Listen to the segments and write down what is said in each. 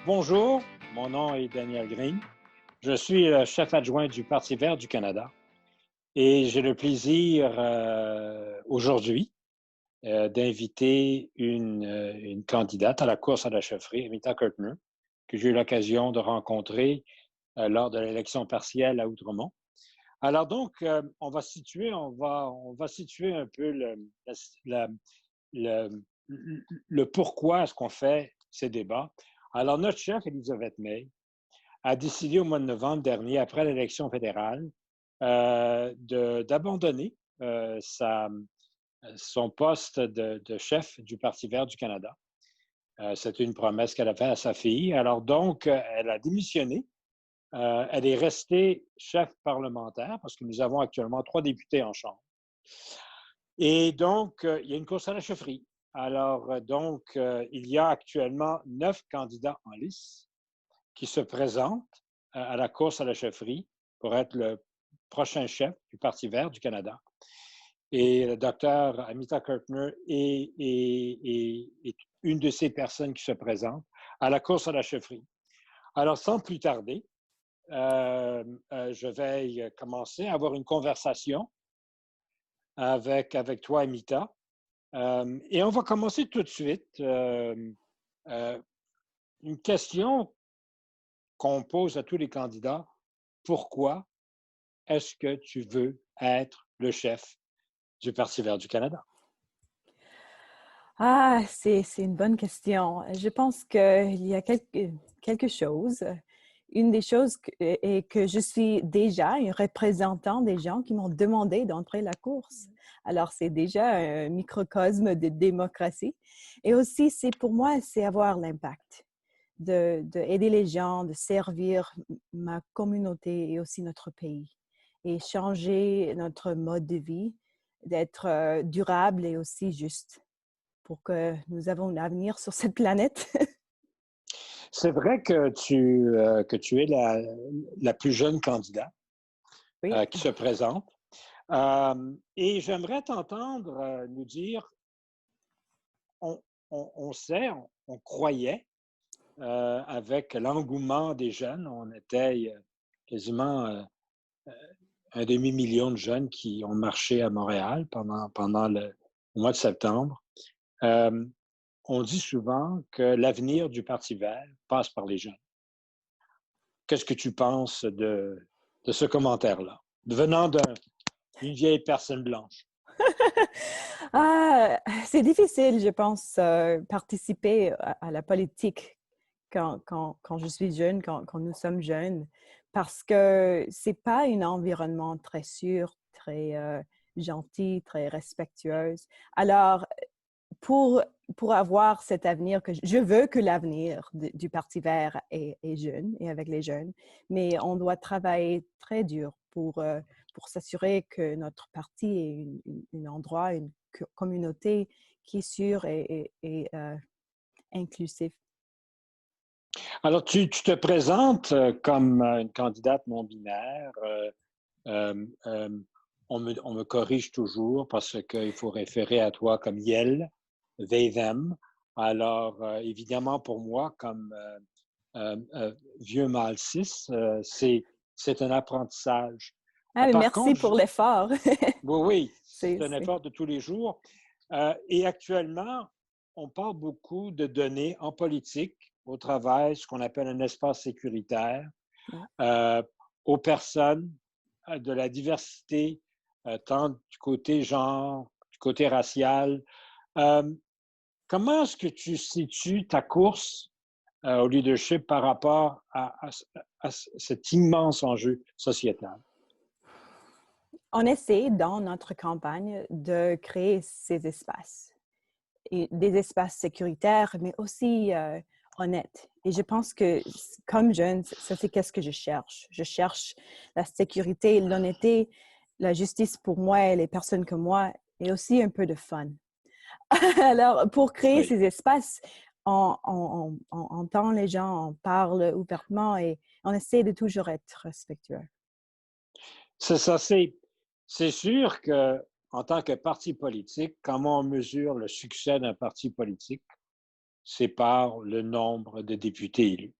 Bonjour, mon nom est Daniel Green. Je suis le chef adjoint du Parti vert du Canada et j'ai le plaisir aujourd'hui d'inviter une candidate à la course à la chefferie, Amita Kirtner, que j'ai eu l'occasion de rencontrer lors de l'élection partielle à Outremont. Alors donc, on va situer un peu la- le, le pourquoi est-ce qu'on fait ces débats. Alors, notre chef, Elizabeth May, a décidé au mois de novembre dernier, après l'élection fédérale, d'abandonner son poste de chef du Parti vert du Canada. C'est une promesse qu'elle a faite à sa fille. Alors donc, elle a démissionné. Elle est restée chef parlementaire parce que nous avons actuellement 3 députés en Chambre. Et donc, il y a une course à la chefferie. Alors, il y a actuellement 9 candidats en lice qui se présentent à la course à la chefferie pour être le prochain chef du Parti vert du Canada. Et le docteur Amita Kirtner est une de ces personnes qui se présentent à la course à la chefferie. Alors, sans plus tarder, je vais commencer à avoir une conversation avec toi, Amita. Et on va commencer tout de suite. Une question qu'on pose à tous les candidats. Pourquoi est-ce que tu veux être le chef du Parti vert du Canada? Ah, c'est une bonne question. Je pense qu'il y a quelque chose. Une des choses est que je suis déjà un représentant des gens qui m'ont demandé d'entrer la course. Alors, c'est déjà un microcosme de démocratie. Et aussi, pour moi, c'est avoir l'impact, de aider les gens, de servir ma communauté et aussi notre pays et changer notre mode de vie, d'être durable et aussi juste pour que nous avons un avenir sur cette planète. C'est vrai que tu es la plus jeune candidate Oui. qui se présente. Et j'aimerais t'entendre nous dire, on, on sait, on croyait, avec l'engouement des jeunes, on était quasiment un demi-million de jeunes qui ont marché à Montréal pendant le mois de septembre. Euh, on dit souvent que l'avenir du Parti vert passe par les jeunes. Qu'est-ce que tu penses de ce commentaire-là, venant d'une vieille personne blanche? Ah, c'est difficile, je pense, participer à la politique quand je suis jeune, quand nous sommes jeunes, parce que c'est pas un environnement très sûr, très gentil, très respectueuse. Alors, pour, pour avoir cet avenir que je veux que l'avenir du Parti vert est jeune et avec les jeunes, mais on doit travailler très dur pour s'assurer que notre parti est un endroit, une communauté qui est sûre et inclusive. Alors, tu te présentes comme une candidate non-binaire. Euh, euh, on me corrige toujours parce qu'il faut référer à toi comme Yel, they, them. Alors, évidemment, pour moi, comme vieux mâle cis, c'est un apprentissage. Ah, mais Par merci contre, pour l'effort. oui, oui, c'est, c'est un c'est... effort de tous les jours. Et actuellement, on parle beaucoup de données en politique au travail, ce qu'on appelle un espace sécuritaire, Ouais. euh, aux personnes de la diversité, tant du côté genre, du côté racial. Euh, comment est-ce que tu situes ta course au leadership par rapport à cet immense enjeu sociétal? On essaie dans notre campagne de créer ces espaces, et des espaces sécuritaires, mais aussi honnêtes. Et je pense que comme jeune, ça c'est qu'est-ce que je cherche. Je cherche la sécurité, l'honnêteté, la justice pour moi et les personnes comme moi, et aussi un peu de fun. Alors, pour créer Oui. ces espaces, on entend les gens, on parle ouvertement et on essaie de toujours être respectueux. C'est ça, c'est sûr que en tant que parti politique, comment on mesure le succès d'un parti politique? c'est par le nombre de députés élus.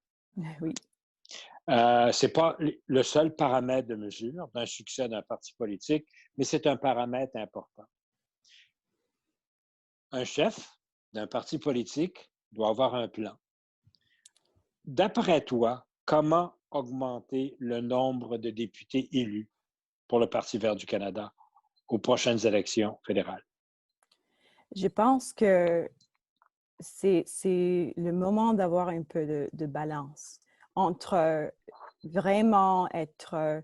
Oui. Ce n'est pas le seul paramètre de mesure d'un succès d'un parti politique, mais c'est un paramètre important. Un chef d'un parti politique doit avoir un plan. D'après toi, comment augmenter le nombre de députés élus pour le Parti vert du Canada aux prochaines élections fédérales? Je pense que c'est le moment d'avoir un peu de balance entre vraiment être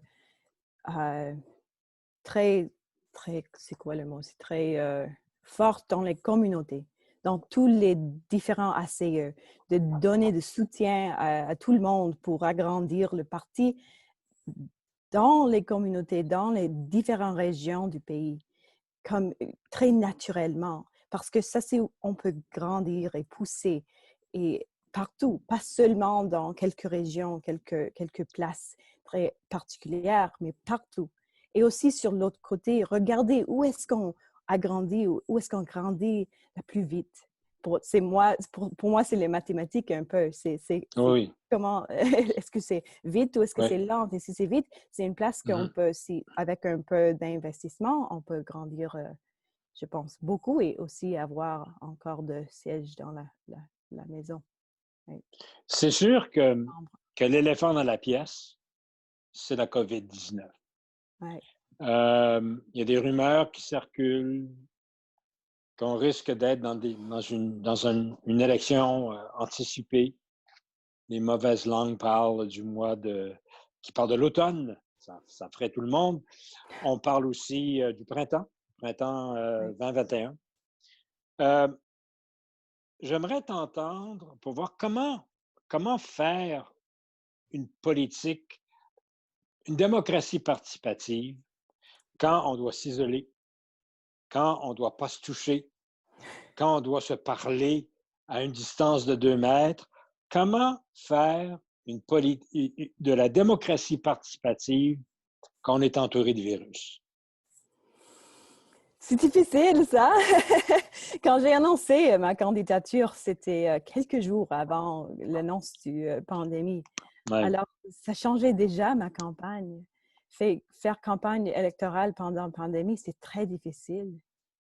très, très, c'est quoi le mot? C'est très forte dans les communautés, dans tous les différents ACE, de donner de soutien à tout le monde pour agrandir le parti dans les communautés, dans les différentes régions du pays, comme très naturellement, parce que ça, c'est où on peut grandir et pousser et partout, pas seulement dans quelques régions, quelques places très particulières, mais partout. Et aussi sur l'autre côté, regardez où est-ce qu'on a grandi, où est-ce qu'on grandit la plus vite. Pour moi, c'est les mathématiques un peu. C'est Oui, comment, est-ce que c'est vite ou est-ce que oui. c'est lent? Et si c'est vite, c'est une place qu'on Mhm. peut, si, avec un peu d'investissement, on peut grandir, je pense, beaucoup et aussi avoir encore de sièges dans la maison. Oui. C'est sûr que l'éléphant dans la pièce, c'est la COVID-19. Ouais. Il y a des rumeurs qui circulent qu'on risque d'être dans une élection anticipée. Les mauvaises langues parlent qui parlent de l'automne. Ça ferait tout le monde. On parle aussi du printemps Ouais. 2021. Euh, J'aimerais t'entendre pour voir comment faire une politique, une démocratie participative quand on doit s'isoler, quand on ne doit pas se toucher, quand on doit se parler à une distance de 2 mètres. Comment faire de la démocratie participative quand on est entouré de virus? C'est difficile, ça. Quand j'ai annoncé ma candidature, c'était quelques jours avant l'annonce du pandémie. Ouais. Alors, ça changeait déjà ma campagne. Faire campagne électorale pendant la pandémie, c'est très difficile.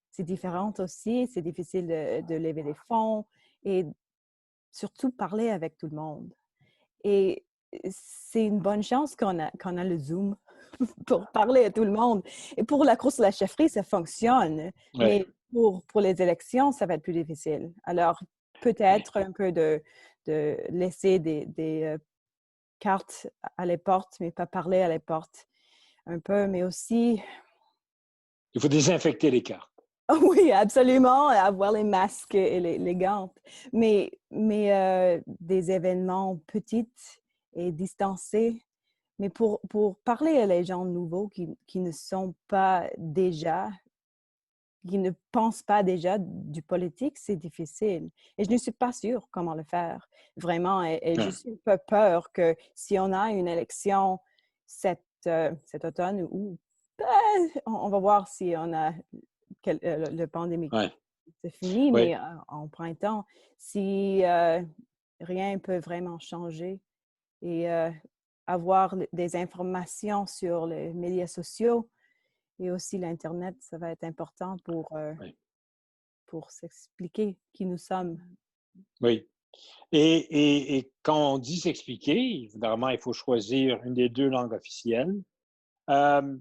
C'est différent aussi. C'est difficile de lever des fonds et surtout parler avec tout le monde. Et c'est une bonne chance qu'on a le Zoom pour parler à tout le monde. Et pour la course à la chefferie, ça fonctionne. Ouais. Mais pour les élections, ça va être plus difficile. Alors, peut-être un peu de laisser des cartes à les portes, mais pas parler à les portes un peu, mais aussi, Il faut désinfecter les cartes. oui, absolument, avoir les masques et les gants, mais des événements petits et distancés. Mais pour parler à les gens nouveaux qui ne sont pas déjà, qui ne pensent pas déjà du politique, c'est difficile. Et je ne suis pas sûre comment le faire, vraiment. Et je Ouais. suis un peu peur que si on a une élection cet automne, ou on va voir si on a le pandémie, Ouais. c'est fini, Oui. mais en printemps, si rien peut vraiment changer et avoir des informations sur les médias sociaux et aussi l'Internet, ça va être important Oui. pour s'expliquer qui nous sommes. Oui. Et quand on dit s'expliquer, évidemment, il faut choisir une des deux langues officielles. Euh,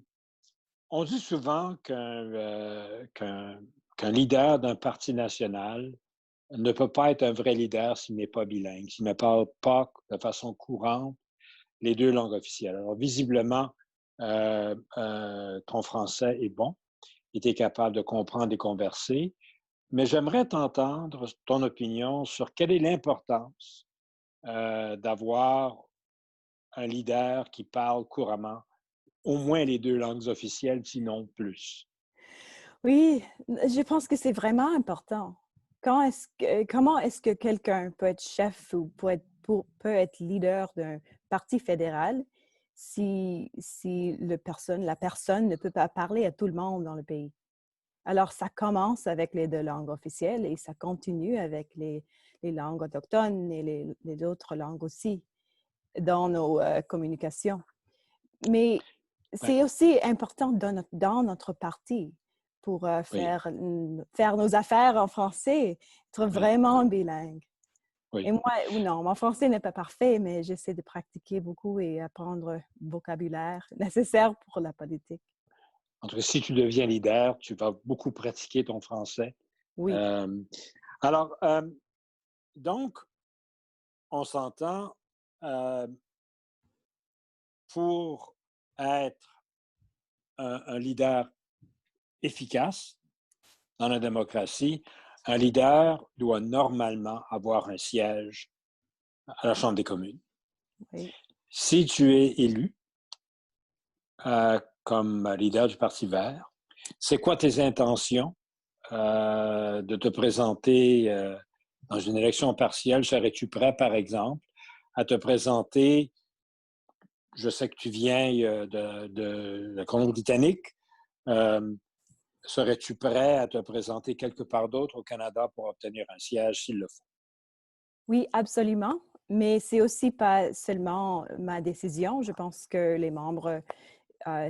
on dit souvent qu'un leader d'un parti national ne peut pas être un vrai leader s'il n'est pas bilingue, s'il ne parle pas de façon courante les deux langues officielles. Alors, visiblement, ton français est bon, tu es capable de comprendre et converser, mais j'aimerais t'entendre ton opinion sur quelle est l'importance d'avoir un leader qui parle couramment au moins les deux langues officielles, sinon plus. Oui, je pense que c'est vraiment important. Comment est-ce que quelqu'un peut être chef ou peut être leader d'un parti fédéral si la personne ne peut pas parler à tout le monde dans le pays? Alors, ça commence avec les 2 langues officielles et ça continue avec les langues autochtones et les autres langues aussi dans nos communications. Mais Ouais, c'est aussi important dans notre parti pour oui, faire nos affaires en français, être oui, vraiment bilingue. Et oui. moi, ou non, mon français n'est pas parfait, mais j'essaie de pratiquer beaucoup et apprendre le vocabulaire nécessaire pour la politique. En tout cas, si tu deviens leader, tu vas beaucoup pratiquer ton français. Oui, Euh, alors, donc, on s'entend euh, pour être un leader efficace dans la démocratie, un leader doit normalement avoir un siège à la Chambre des communes. oui. Si tu es élu comme leader du Parti vert, c'est quoi tes intentions de te présenter dans une élection partielle? Serais-tu prêt, par exemple, à te présenter? Je sais que tu viens de la Colombie-Britannique. Euh, Serais-tu prêt à te présenter quelque part d'autre au Canada pour obtenir un siège s'il le faut? Oui, absolument. Mais c'est aussi pas seulement ma décision. Je pense que les membres,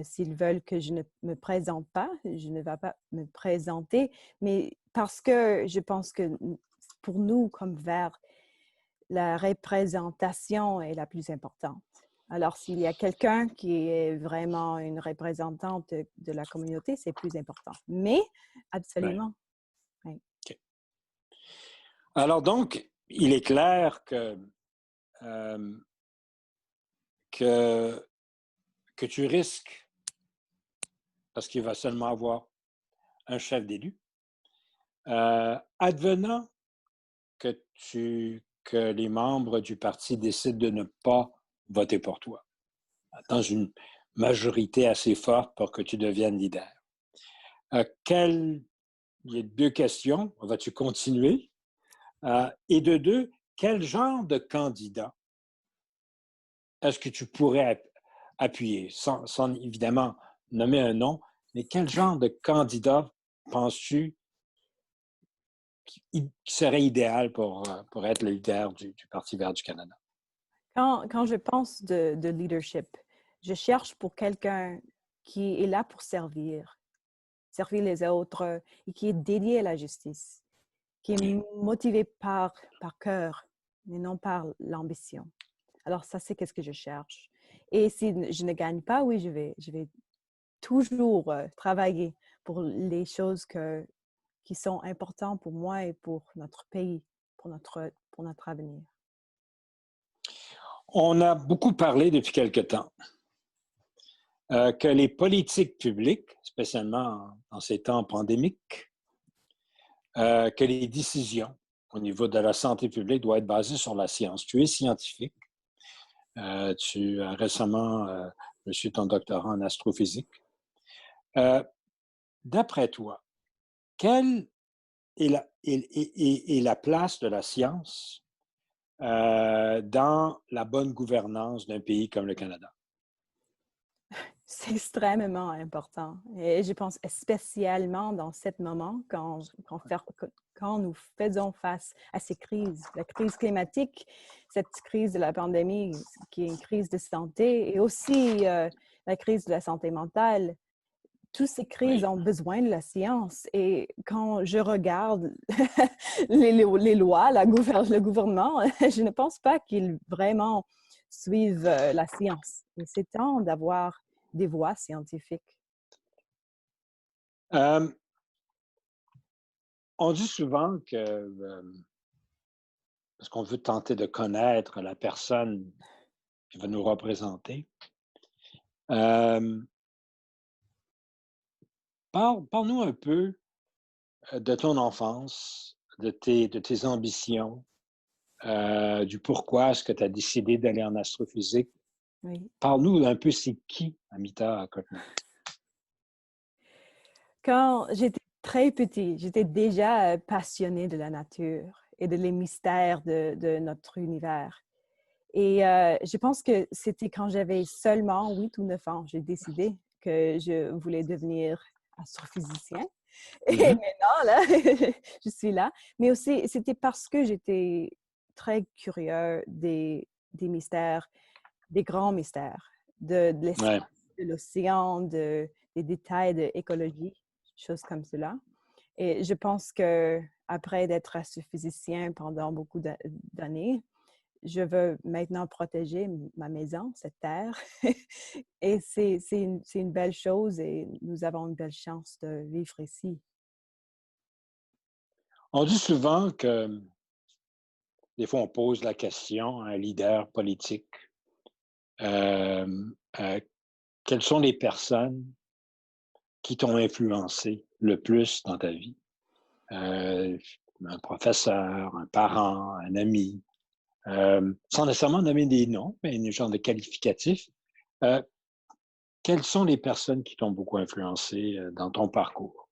s'ils veulent que je ne me présente pas, je ne vais pas me présenter. Mais parce que je pense que pour nous, comme Verts, la représentation est la plus importante. Alors, s'il y a quelqu'un qui est vraiment une représentante de la communauté, c'est plus important. Mais, Ouais. absolument, oui. OK. Alors donc, il est clair euh, que, que tu risques, parce qu'il va seulement avoir un chef d'élu, advenant que les membres du parti décident de ne pas voter pour toi, dans une majorité assez forte pour que tu deviennes leader. Il y a 2 questions. Vas-tu continuer? Et de 2, quel genre de candidat est-ce que tu pourrais appuyer, sans évidemment nommer un nom, mais quel genre de candidat penses-tu qui serait idéal pour être le leader du Parti vert du Canada? Quand je pense de leadership, je cherche pour quelqu'un qui est là pour servir les autres et qui est dédié à la justice, qui est Oui. motivé par cœur, mais non par l'ambition. Alors ça, c'est qu'est-ce que je cherche. Et si je ne gagne pas, oui, je vais toujours travailler pour les choses qui sont importantes pour moi et pour notre pays, pour notre avenir. On a beaucoup parlé depuis quelque temps que les politiques publiques, spécialement en ces temps pandémiques, que les décisions au niveau de la santé publique doivent être basées sur la science. Tu es scientifique. Tu as récemment reçu ton doctorat en astrophysique. Euh, D'après toi, quelle est la place de la science dans la bonne gouvernance d'un pays comme le Canada? C'est extrêmement important. Et je pense spécialement dans ce moment quand nous faisons face à ces crises, la crise climatique, cette crise de la pandémie qui est une crise de santé et aussi la crise de la santé mentale. Toutes ces crises Oui. ont besoin de la science. Et quand je regarde les lois, le gouvernement, je ne pense pas qu'ils vraiment suivent la science. Et c'est temps d'avoir des voix scientifiques. Euh, on dit souvent que, parce qu'on veut tenter de connaître la personne qui va nous représenter, euh, parle-nous un peu de ton enfance, de tes ambitions, du pourquoi est-ce que tu as décidé d'aller en astrophysique. Oui. Parle-nous un peu, c'est qui Amita Cotman? Quand j'étais très petite, j'étais déjà passionnée de la nature et de les mystères de notre univers. Et je pense que c'était quand j'avais seulement 8 ou 9 ans, j'ai décidé que je voulais devenir astrophysicien. Et Mhm. maintenant, là, je suis là. Mais aussi, c'était parce que j'étais très curieux des mystères, des grands mystères, de Ouais. l'espace, de l'océan, des détails de l'écologie, choses comme cela. Et je pense que après d'être astrophysicien pendant beaucoup d'années, je veux maintenant protéger ma maison, cette terre. Et c'est une belle chose et nous avons une belle chance de vivre ici. On dit souvent que des fois, on pose la question à un leader politique, euh, euh, quelles sont les personnes qui t'ont influencé le plus dans ta vie? Euh, un professeur, un parent, un ami, sans nécessairement nommer des noms, mais un genre de qualificatif. Euh, Quelles sont les personnes qui t'ont beaucoup influencé dans ton parcours?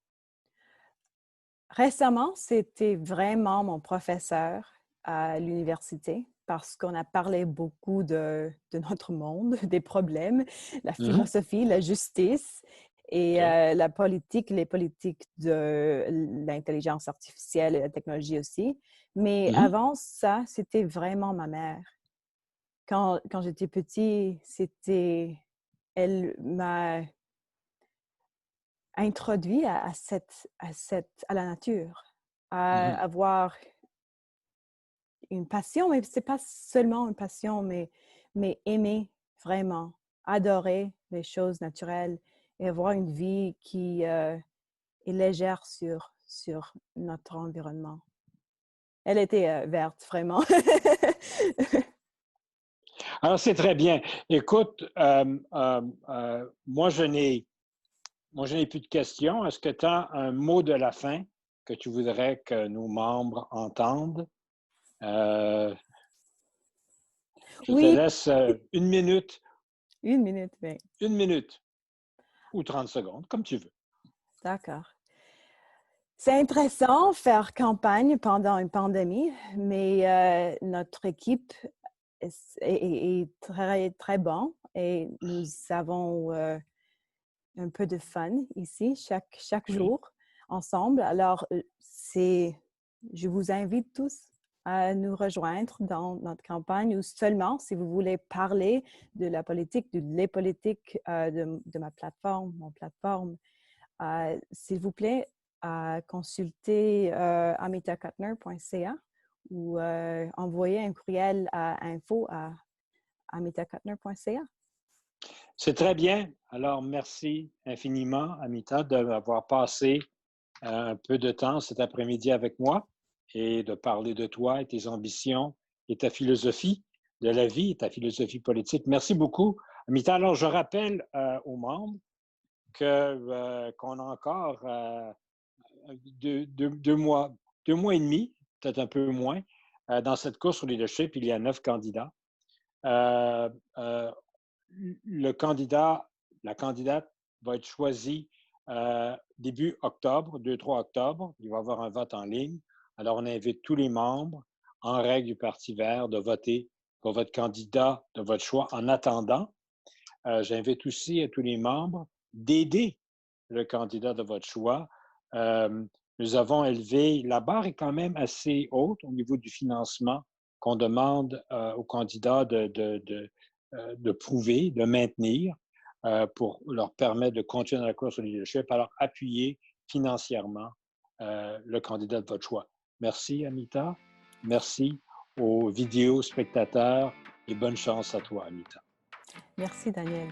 Récemment, c'était vraiment mon professeur à l'université parce qu'on a parlé beaucoup de notre monde, des problèmes, la Mhm. philosophie, la justice et OK. la politique, les politiques de l'intelligence artificielle et la technologie aussi. Mais Mhm. avant ça, c'était vraiment ma mère. Quand j'étais petit, elle m'a introduit à la nature, à Mhm. avoir une passion, mais c'est pas seulement une passion, mais aimer vraiment, adorer les choses naturelles et avoir une vie qui est légère sur notre environnement. Elle était verte, vraiment. Alors, c'est très bien. Écoute, moi, je n'ai plus de questions. Est-ce que tu as un mot de la fin que tu voudrais que nos membres entendent? Euh, je te Oui, laisse mais une minute ou 30 secondes, comme tu veux. d'accord. C'est intéressant faire campagne pendant une pandémie, mais notre équipe est très, très bon et nous avons un peu de fun ici chaque Oui. jour ensemble. Alors, je vous invite tous à nous rejoindre dans notre campagne ou seulement si vous voulez parler de la politique, les politiques de ma plateforme, mon plateforme. S'il vous plaît, consultez amitakutner.ca ou envoyez un courriel à info@amitakutner.ca. C'est très bien. Alors, merci infiniment, Amita, d'avoir passé un peu de temps cet après-midi avec moi et de parler de toi et tes ambitions et ta philosophie de la vie et ta philosophie politique. Merci beaucoup, Amita. Alors, je rappelle aux membres qu'on a encore deux mois et demi, peut-être un peu moins, dans cette course au leadership. Il y a 9 candidats. Euh, euh, le candidat, la candidate va être choisie début octobre, 2-3 octobre. Il va y avoir un vote en ligne. Alors, on invite tous les membres, en règle du Parti vert, de voter pour votre candidat de votre choix en attendant. J'invite aussi à tous les membres d'aider le candidat de votre choix. Euh, Nous avons élevé, la barre est quand même assez haute au niveau du financement qu'on demande aux candidats de prouver, de maintenir pour leur permettre de continuer dans la course au leadership. Alors, appuyez financièrement le candidat de votre choix. Merci, Amita. Merci aux vidéos spectateurs et bonne chance à toi, Amita. Merci, Daniel.